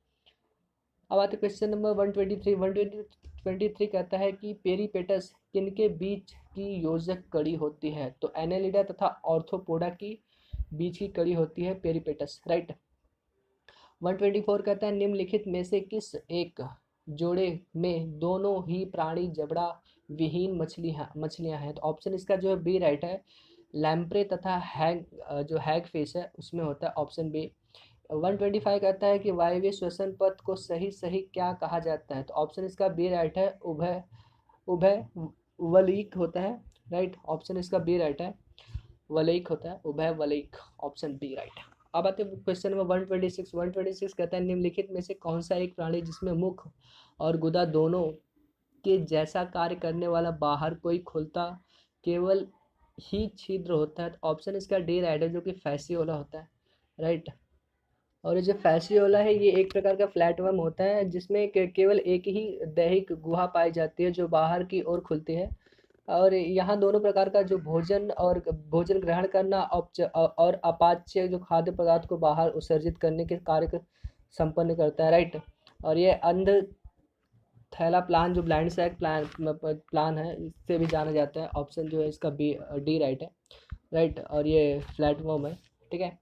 अब आते क्वेश्चन नंबर 123। 123 कहता है कि पेरीपेटस किनके बीच की योजक कड़ी होती है। तो एनेलिडा तथा ऑर्थोपोडा की बीच की कड़ी होती है पेरीपेटस, राइट। 124 कहता है निम्नलिखित में से किस एक जोड़े में दोनों ही प्राणी जबड़ा विहीन मछलियां हैं। तो ऑप्शन इसका जो है बी राइट है। लैम्प्रे तथा हैग जो हैग फेस है उसमें होता है, ऑप्शन बी। 125 कहता है कि वायवीय श्वसन पथ को सही सही क्या कहा जाता है। तो ऑप्शन इसका बी राइट है। उभय उभय वलयिक होता है, राइट। ऑप्शन इसका बी राइट है, वलयिक होता है, उभय वलयिक, ऑप्शन बी राइट। अब आते हैं क्वेश्चन नंबर 126। 126 कहता है निम्नलिखित में से कौन सा एक प्राणी जिसमें मुख और गुदा दोनों के जैसा कार्य करने वाला बाहर कोई खुलता केवल ही छिद्र होता है। तो ऑप्शन इसका डी राइट है, जो कि फैसियोला होता है, राइट। और ये जो फैसियोला है ये एक प्रकार का फ्लैटवर्म होता है जिसमें केवल एक ही दैहिक गुहा पाई जाती है जो बाहर की ओर खुलती है। और यहाँ दोनों प्रकार का जो भोजन ग्रहण करना और अपाच्य जो खाद्य पदार्थ को बाहर उत्सर्जित करने के कार्य संपन्न करता है, राइट। और ये अंध थैला प्लान जो ब्लाइंड सैक प्लान है इससे भी जाना जाता है। ऑप्शन जो है इसका बी डी राइट है, राइट। और ये फ्लैटवर्म है, ठीक है।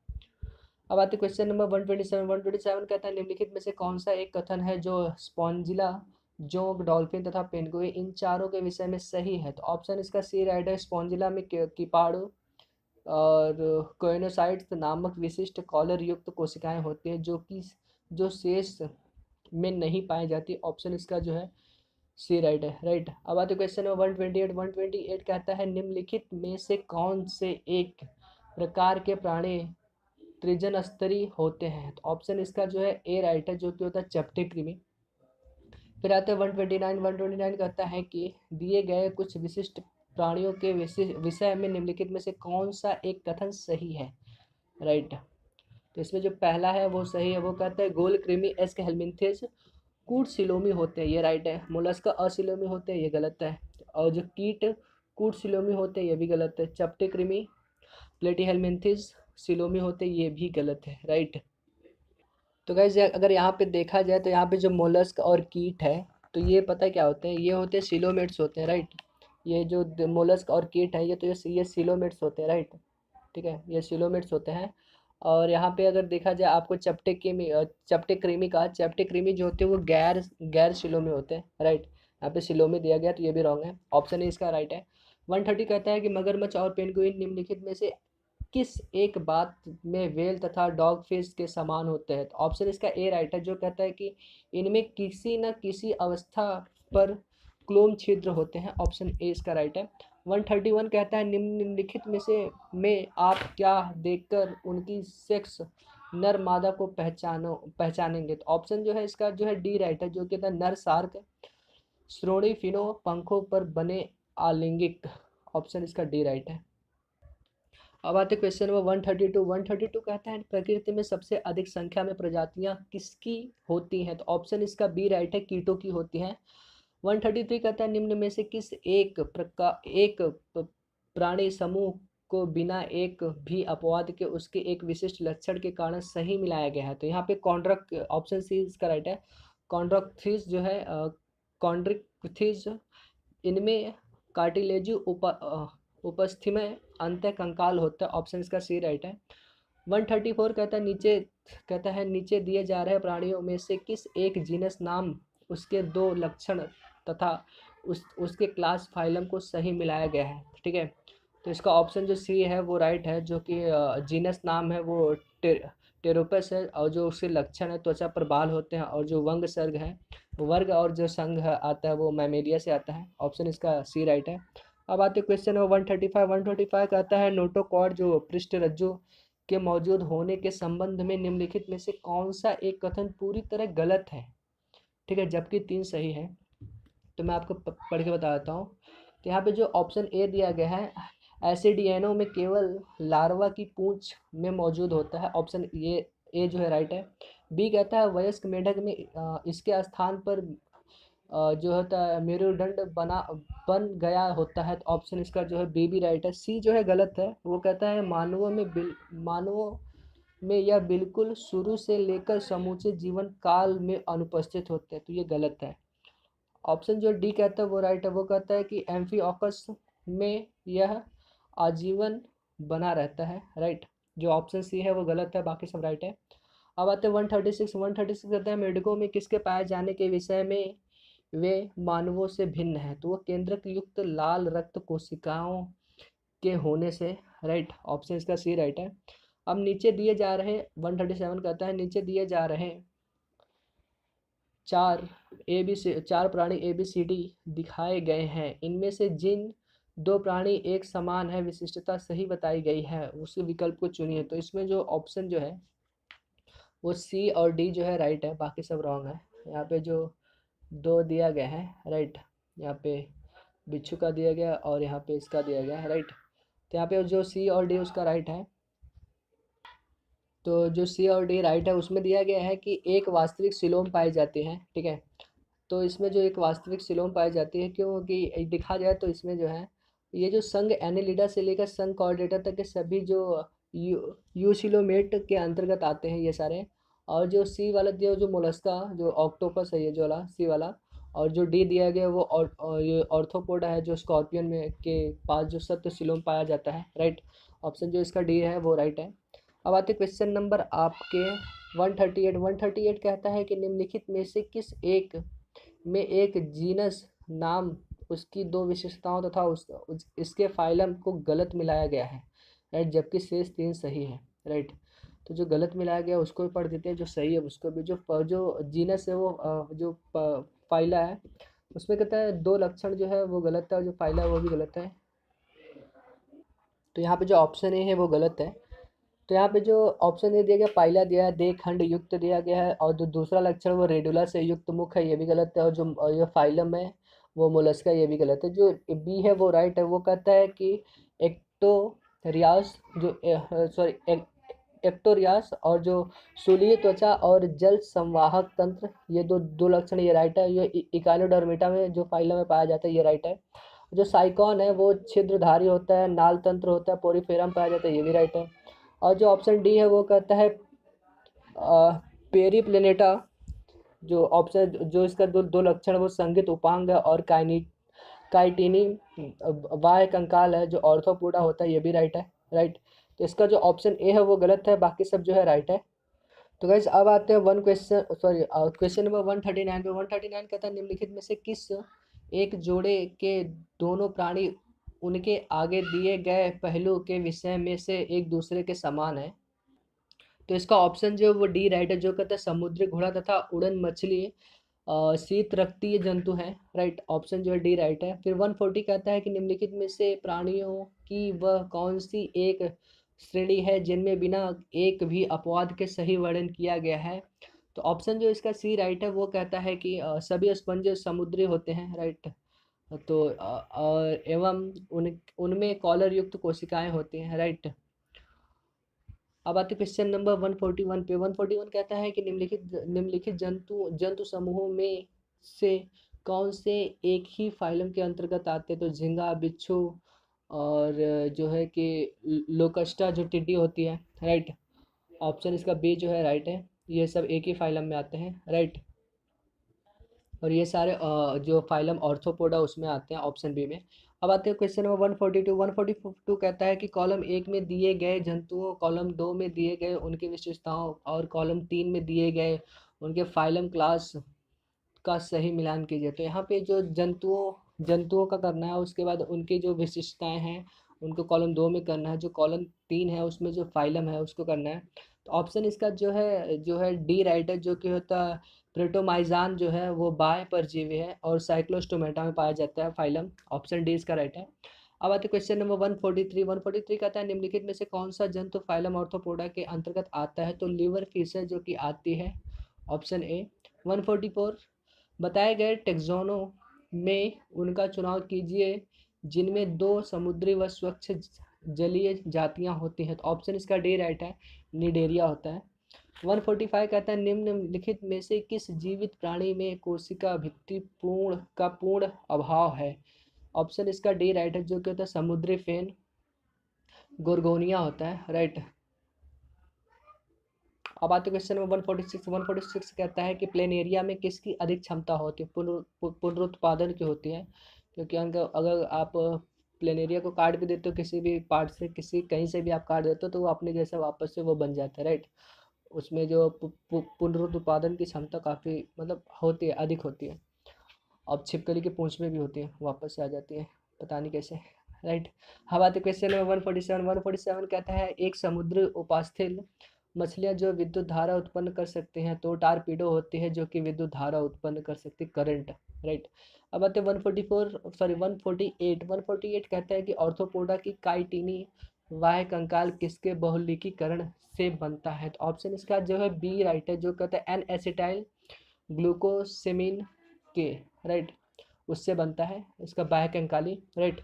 अब आते क्वेश्चन नंबर 127। 127 कहता है निम्नलिखित में से कौन सा एक कथन है जो स्पॉन्जिला, जोंक, डॉल्फिन तथा पेंगुइन इन चारों के विषय में सही है। तो ऑप्शन इसका सी राइट है। स्पॉन्जिला में कीपाणु और कोइनोसाइट्स नामक विशिष्ट कॉलर युक्त कोशिकाएं होती हैं जो शेष में नहीं पाई जाती। ऑप्शन इसका जो है सी राइट है, राइट। अब आते क्वेश्चन नंबर 128। 128 कहता है निम्नलिखित में से कौन से एक प्रकार के प्राणी त्रिजन स्तरीय होते हैं। तो ऑप्शन इसका जो है ए राइट है, जो कि होता है चपटे कृमि। फिर आते हैं 129। 129 कहता है कि दिए गए कुछ विशिष्ट प्राणियों के विषय में निम्नलिखित में से कौन सा एक कथन सही है, राइट। तो इसमें जो पहला है वो सही है, वो कहता है गोल कृमि एस्क हेलमिंथेस कूट सिलोमी होते हैं, ये राइट है। मोलस्क असिलोमी होते हैं, ये गलत है। और जो कीट कूट सिलोमी होते हैं, ये भी गलत है। चपटे कृमि प्लेटीहेलमिंथिस सिलोमी होते हैं, ये भी गलत है, राइट। तो गाइस अगर यहाँ पे देखा जाए तो यहाँ पे जो मोलस्क और कीट है तो ये पता है क्या होते हैं, ये होते हैं सिलोमेट्स होते हैं, राइट। ये जो मोलस्क और कीट है ये तो ये सिलोमेट्स होते हैं, राइट, ठीक है, ये सिलोमेट्स होते हैं। और यहाँ पे अगर देखा जाए आपको चपटे कृमि जो होते हैं वो गैर गैर सिलोमी होते हैं, राइट। यहाँ पे सिलोमी दिया गया तो ये भी रॉन्ग है, ऑप्शन ए इसका राइट है। 130 कहता है कि मगरमच्छ और पेंगुइन निम्नलिखित में से किस एक बात में व्हेल तथा डॉग फिश के समान होते हैं। तो ऑप्शन इसका ए राइट है, जो कहता है कि इनमें किसी न किसी अवस्था पर क्लोम छिद्र होते हैं। ऑप्शन ए इसका राइट है। 131 कहता है निम्नलिखित में आप क्या देखकर उनकी सेक्स नर मादा को पहचानेंगे। तो ऑप्शन जो है इसका जो है डी राइट है, जो कहता है नर शार्क श्रोणी फिनो पंखों पर बने आलिंगिक। ऑप्शन इसका डी राइट है। अब आते क्वेश्चन नंबर 132। 132 कहता है प्रकृति में सबसे अधिक संख्या में प्रजातियां किसकी होती हैं। तो ऑप्शन इसका बी राइट है, कीटों की होती हैं। 133 कहता है निम्न में से किस एक प्राणी समूह को बिना एक भी अपवाद के उसके एक विशिष्ट लक्षण के कारण सही मिलाया गया है। तो यहाँ पे कॉन्ड्रक ऑप्शन सी इसका राइट है। कॉन्ड्रॉक्थिस जो है कॉन्ड्रिक्थिस इनमें कार्टिलेजी उपस्थिमय अंत कंकाल होता है। ऑप्शन इसका सी राइट है। 134 कहता है नीचे दिए जा रहे प्राणियों में से किस एक जीनस नाम उसके दो लक्षण तथा उसके क्लास फाइलम को सही मिलाया गया है, ठीक है। तो इसका ऑप्शन जो सी है वो राइट है, जो कि जीनस नाम है वो टेरोपस है। और जो उसके लक्षण है त्वचा पर बाल होते हैं। और जो वर्ग और जो संघ आता है वो मैमेलिया से आता है। ऑप्शन इसका सी राइट है। अब आते क्वेश्चन नंबर 135। 135 कहता है नोटोकॉर्ड जो पृष्ठ रज्जु के मौजूद होने के संबंध में निम्नलिखित में से कौन सा एक कथन पूरी तरह गलत है, ठीक है, जबकि 3 सही है। तो मैं आपको पढ़ के बता देता हूँ। तो यहाँ पे जो ऑप्शन ए दिया गया है, एसिडियनों में केवल लार्वा की पूंछ में मौजूद होता है, ऑप्शन ये ए जो है राइट है। बी कहता है वयस्क मेढक में इसके स्थान पर जो होता है मेरुदंड बन गया होता है, तो ऑप्शन इसका जो है बी भी राइट है। सी जो है गलत है, वो कहता है मानवों में यह बिल्कुल शुरू से लेकर समूचे जीवन काल में अनुपस्थित होते हैं, तो ये गलत है। ऑप्शन जो डी कहता है वो राइट है, वो कहता है कि एम्फीऑकस में यह आजीवन बना रहता है, राइट। जो ऑप्शन सी है वो गलत है, बाकी सब राइट है। अब आते हैं 136 कहते हैं मेढकों में किसके पाए जाने के विषय में वे मानवों से भिन्न है, तो वो केंद्रक युक्त लाल रक्त कोशिकाओं के होने से, राइट, ऑप्शन इसका सी राइट है। अब नीचे दिए जा रहे 137 कहता है नीचे दिए जा रहे चार प्राणी ए बी सी डी दिखाए गए हैं, इनमें से जिन 2 प्राणी एक समान है विशिष्टता सही बताई गई है उस विकल्प को चुनिए। तो इसमें जो ऑप्शन जो है वो सी और डी जो है राइट है, बाकी सब रॉन्ग है। यहाँ पे जो 2 दिया गया है, राइट, यहाँ पे बिच्छू का दिया गया और यहाँ पे इसका दिया गया है, राइट। तो यहाँ पे जो सी और डी उसका राइट है। तो जो सी और डी राइट है उसमें दिया गया है कि एक वास्तविक सिलोम पाई जाती है, ठीक है। तो इसमें जो एक वास्तविक सिलोम पाई जाती है, क्योंकि देखा जाए तो इसमें जो है ये जो संघ एनेलिडा से लेकर संघ कॉर्डेटा तक के सभी जो यूसिलोमेट के अंतर्गत आते हैं ये सारे। और जो सी वाला दिया जो मोलस्का जो ऑक्टोपस है ये जो वाला सी वाला, और जो डी दिया गया वो ये ऑर्थोपोडा है जो स्कॉर्पियन में के पास जो सत्य सिलोम पाया जाता है, राइट। ऑप्शन जो इसका डी है वो राइट है। अब आते क्वेश्चन नंबर आपके 138 कहता है कि निम्नलिखित में से किस एक में एक जीनस नाम उसकी 2 विशेषताओं तथा इसके फाइलम को गलत मिलाया गया है, राइट, जबकि शेष 3 सही है, राइट। तो जो गलत मिलाया गया उसको भी पढ़ देते हैं, जो सही है उसको भी। जो जीनस है वो जो फाइला है उसमें कहता है 2 लक्षण जो है वो गलत है और जो फाइला है वो भी गलत है। तो यहाँ पे जो ऑप्शन ए है वो गलत है। तो यहाँ पे जो ऑप्शन ए दिया गया पाइला दिया है, देह खंड युक्त दिया गया है, और जो दूसरा लक्षण वो रेडुला से युक्त मुख है ये भी गलत है, और जो ये फाइलम है वो मोलस्का ये भी गलत है। जो बी है वो राइट है, वो कहता है कि एक्टोरियास जो एक्टोरियास और जो सूलीय त्वचा और जल संवाहक तंत्र ये दो लक्षण ये राइट है। ये इकाइनोडर्मिटा में जो फाइलम में पाया जाता है ये राइट है। जो साइकॉन है वो छिद्रधारी होता है, नाल तंत्र होता है, पोरीफेरम पाया जाता है ये भी राइट है। और जो ऑप्शन डी है वो कहता है पेरीप्लेनेटा, जो ऑप्शन जो इसका दो लक्षण वो संगीत उपांग है और काइटिनी बाह्य कंकाल है जो ऑर्थोपोडा होता है ये भी राइट है, राइट। तो इसका जो ऑप्शन ए है वो गलत है, बाकी सब जो है राइट है। तो गाइस अब आते हैं क्वेश्चन नंबर 139 पे। 139 कहता है निम्नलिखित में से किस एक जोड़े के दोनों प्राणी उनके आगे दिए गए पहलू के विषय में से एक दूसरे के समान है। तो इसका ऑप्शन जो वो डी राइट है, जो कहता है समुद्री घोड़ा तथा उड़न मछली शीत रक्तीय जंतु है, राइट। ऑप्शन जो है डी राइट है। फिर 140 कहता है कि निम्नलिखित में से प्राणियों की वह कौन सी एक श्रेणी है जिनमें बिना एक भी अपवाद के सही वर्णन किया गया है। तो ऑप्शन जो इसका सी राइट है, वो कहता है कि सभी स्पंज समुद्री होते हैं, राइट। तो और एवं उनमें कॉलर युक्त कोशिकाएं होती हैं, राइट। अब आते क्वेश्चन नंबर 141 पे। 141 कहता है कि निम्नलिखित जंतु समूहों में से कौन से एक ही फाइलम के अंतर्गत आते हैं। तो झींगा, बिच्छू और जो है कि लोकस्टा जो टिड्डी होती है, राइट। ऑप्शन इसका बी जो है राइट है, ये सब एक ही फाइलम में आते हैं, राइट। और ये सारे जो फाइलम ऑर्थोपोडा उसमें आते हैं, ऑप्शन बी में। अब आते हैं क्वेश्चन नंबर 142। 142 कहता है कि कॉलम 1 में दिए गए जंतुओं, कॉलम 2 में दिए गए उनकी विशेषताओं और कॉलम 3 में दिए गए उनके फाइलम क्लास का सही मिलान कीजिए। तो यहाँ पे जो जंतुओं का करना है, उसके बाद उनकी जो विशिष्टताएं हैं उनको कॉलम 2 में करना है, जो कॉलम 3 है उसमें जो फाइलम है उसको करना है। तो ऑप्शन इसका जो है डी राइट है, जो कि होता है प्रेटोमाइजान जो है वो बाह्य परजीवी है और साइक्लोस्टोमेटा में पाया जाता है फाइलम। ऑप्शन डी इसका राइट है। अब आते क्वेश्चन नंबर 143। 143 कहता है निम्नलिखित में से कौन सा जंतु फाइलम ऑर्थोपोडा के अंतर्गत आता है? तो लिवर फिश है जो कि आती है, ऑप्शन ए। 144 बताए गए टेक्सोनों में उनका चुनाव कीजिए जिनमें 2 समुद्री व स्वच्छ जलीय जातियां होती हैं। तो ऑप्शन इसका डी राइट है, निडेरिया होता है। 145 कहता है निम्नलिखित में से किस जीवित प्राणी में कोशिका भित्ति पूर्ण अभाव है? ऑप्शन इसका डी राइट है, जो कि होता है समुद्री फेन, गोर्गोनिया होता है, राइट। अब आते क्वेश्चन नंबर 146। 146 कहता है कि प्लेनेरिया में किसकी अधिक क्षमता होती है? पुनरुत्पादन की होती है, क्योंकि अगर आप प्लेनेरिया को काट भी देते हो किसी भी पार्ट से, किसी कहीं से भी आप काट देते हो तो वो अपने जैसा वापस से वो बन जाता है, राइट। उसमें जो पुनरुत्पादन की क्षमता काफ़ी मतलब होती है, अधिक होती है। अब छिपकली के पूंछ में भी होती है, वापस से आ जाती है, पता नहीं कैसे, राइट। हम आते क्वेश्चन नंबर 147। 147 कहता है एक समुद्र उपास्थल मछलियां जो विद्युत धारा उत्पन्न कर सकते हैं तो टारपीडो होती है जो कि विद्युत धारा उत्पन्न कर सकती है, करंट, राइट। अब आते 148। 148 कहता है कि ऑर्थोपोडा की काइटिनी वाह्य कंकाल किसके बहुलकीकरण से बनता है? तो ऑप्शन इसका जो है बी राइट है, जो कहता है एन एसिटाइल ग्लूकोसेमिन के, राइट, उससे बनता है इसका बाह्य कंकाली, राइट।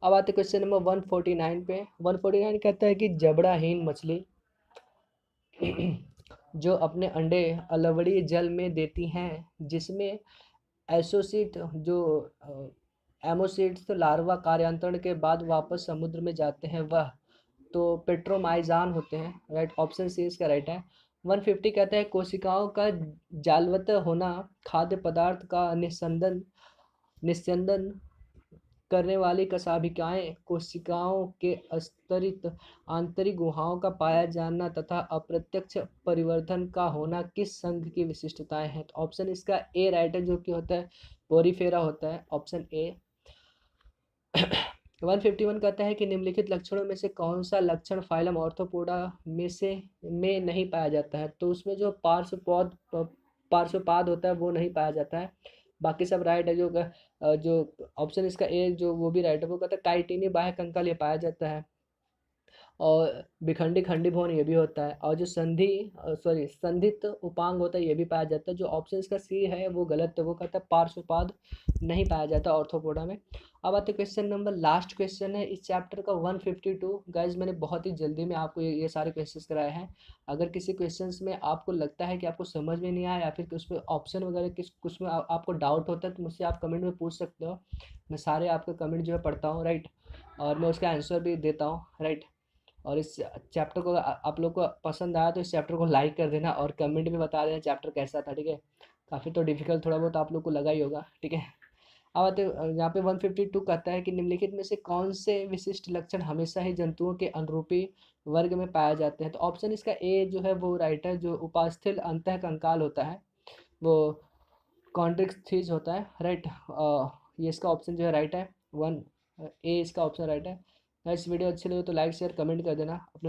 अब आते क्वेश्चन नंबर 149 पे। 149 कहता है कि जबड़ाहीन मछली जो अपने अंडे अलवड़ी जल में देती हैं जिसमें एसोसिट जो एमोसिड्स तो लार्वा कार्यांतरण के बाद वापस समुद्र में जाते हैं, वह तो पेट्रोमाइजान होते हैं, राइट। ऑप्शन सी इसका राइट है। 150 कहता है कोशिकाओं का जालवत होना खाद्य पदार्थ का निस्यंदन करने वाली कशाभिकाएं कोशिकाओं के स्तरित आंतरिक गुहाओं का पाया जाना तथा अप्रत्यक्ष परिवर्धन का होना किस संघ की विशिष्टताएं हैं? तो ऑप्शन इसका ए राइट है, जो कि होता है पोरीफेरा होता है, ऑप्शन ए। 151 कहता है कि निम्नलिखित लक्षणों में से कौन सा लक्षण फाइलम ऑर्थोपोडा में नहीं पाया जाता है? तो उसमें जो पार्श्वपाद होता है वो नहीं पाया जाता है, बाकी सब राइट है। जो ऑप्शन इसका ए जो वो भी राइट है, वो कहता है काइटिनी बाह्य कंकाल ये पाया जाता है, और विखंडी खंडीभवन ये भी होता है, और जो संधित उपांग होता है ये भी पाया जाता है। जो ऑप्शन इसका सी है वो गलत है, वो कहता है पार्श्वपाद नहीं पाया जाता ऑर्थोपोडा में। अब आते क्वेश्चन नंबर लास्ट क्वेश्चन है इस चैप्टर का 152। गाइज मैंने बहुत ही जल्दी में आपको ये सारे क्वेश्चंस कराए हैं। अगर किसी क्वेश्चंस में आपको लगता है कि आपको समझ में नहीं आया या फिर उसमें ऑप्शन वगैरह कुछ में आपको डाउट होता है तो मुझसे आप कमेंट में पूछ सकते हो। मैं सारे आपके कमेंट जो है पढ़ता हूँ, राइट, और मैं उसका आंसर भी देता हूँ, राइट। और इस चैप्टर को आप लोग को पसंद आया तो इस चैप्टर को लाइक कर देना और कमेंट में बता देना चैप्टर कैसा था, ठीक है। काफ़ी तो डिफिकल्ट थोड़ा बहुत आप लोग को लगा ही होगा, ठीक है। अब आते यहाँ पे 152 कहता है कि निम्नलिखित में से कौन से विशिष्ट लक्षण हमेशा ही जंतुओं के अनुरूपी वर्ग में पाए जाते हैं? तो ऑप्शन इसका ए जो है वो राइट है, जो उपास्थल अंतः कंकाल होता है वो कॉन्ट्रिक्स होता है, राइट। ये इसका ऑप्शन जो है राइट है, 1 ए इसका ऑप्शन राइट है। इस वीडियो अच्छी लगे तो लाइक शेयर कमेंट कर देना अपने